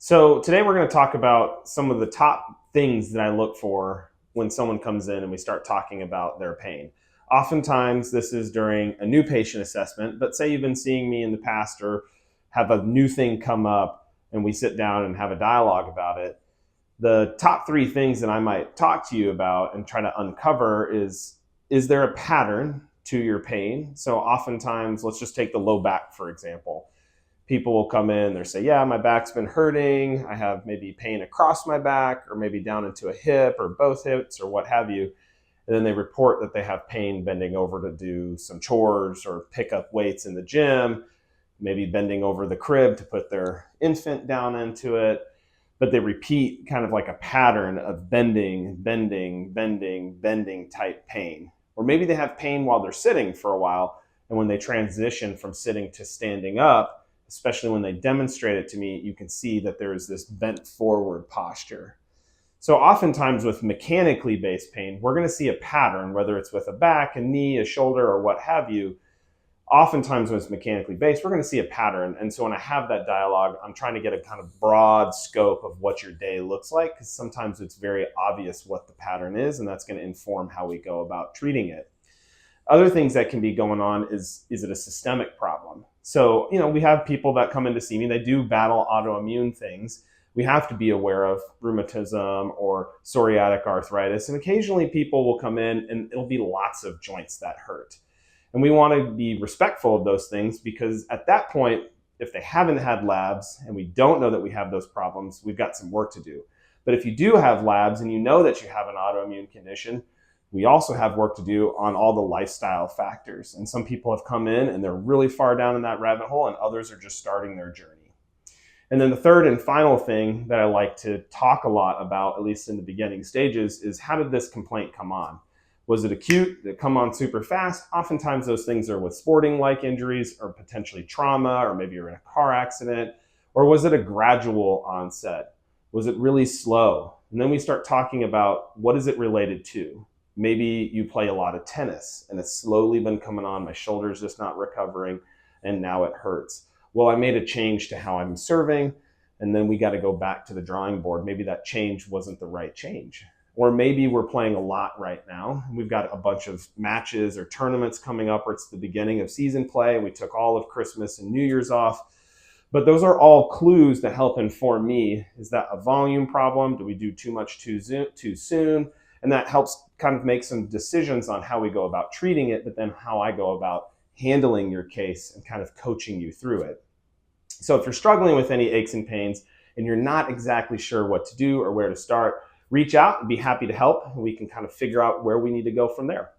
So today we're going to talk about some of the top things that I look for when someone comes in and we start talking about their pain. Oftentimes, this is during a new patient assessment, but say you've been seeing me in the past or have a new thing come up and we sit down and have a dialogue about it. The top three things that I might talk to you about and try to uncover is there a pattern to your pain? So oftentimes, let's just take the low back, for example. People will come in, they'll say, yeah, my back's been hurting. I have maybe pain across my back or maybe down into a hip or both hips or what have you. And then they report that they have pain bending over to do some chores or pick up weights in the gym, maybe bending over the crib to put their infant down into it. But they repeat kind of like a pattern of bending type pain. Or maybe they have pain while they're sitting for a while. And when they transition from sitting to standing up, especially when they demonstrate it to me, you can see that there is this bent forward posture. So oftentimes with mechanically based pain, we're going to see a pattern, whether it's with a back, a knee, a shoulder, or what have you. Oftentimes when it's mechanically based, we're going to see a pattern. And so when I have that dialogue, I'm trying to get a kind of broad scope of what your day looks like, because sometimes it's very obvious what the pattern is, and that's going to inform how we go about treating it. Other things that can be going on is it a systemic problem? So, we have people that come in to see me, they do battle autoimmune things. We have to be aware of rheumatism or psoriatic arthritis. And occasionally people will come in and it'll be lots of joints that hurt. And we want to be respectful of those things because at that point, if they haven't had labs and we don't know that we have those problems, we've got some work to do. But if you do have labs and you know that you have an autoimmune condition, we also have work to do on all the lifestyle factors. And some people have come in and they're really far down in that rabbit hole, and others are just starting their journey. And then the third and final thing that I like to talk a lot about, at least in the beginning stages, is how did this complaint come on? Was it acute? Did it come on super fast? Oftentimes those things are with sporting-like injuries or potentially trauma, or maybe you're in a car accident. Or was it a gradual onset? Was it really slow? And then we start talking about what is it related to? Maybe you play a lot of tennis and it's slowly been coming on, my shoulder's just not recovering, and now it hurts. Well, I made a change to how I'm serving, and then we got to go back to the drawing board. Maybe that change wasn't the right change. Or maybe we're playing a lot right now. We've got a bunch of matches or tournaments coming up, or it's the beginning of season play. We took all of Christmas and New Year's off. But those are all clues that help inform me. Is that a volume problem? Do we do too much too soon? And that helps kind of make some decisions on how we go about treating it, but then how I go about handling your case and kind of coaching you through it. So if you're struggling with any aches and pains and you're not exactly sure what to do or where to start, reach out and be happy to help. We can kind of figure out where we need to go from there.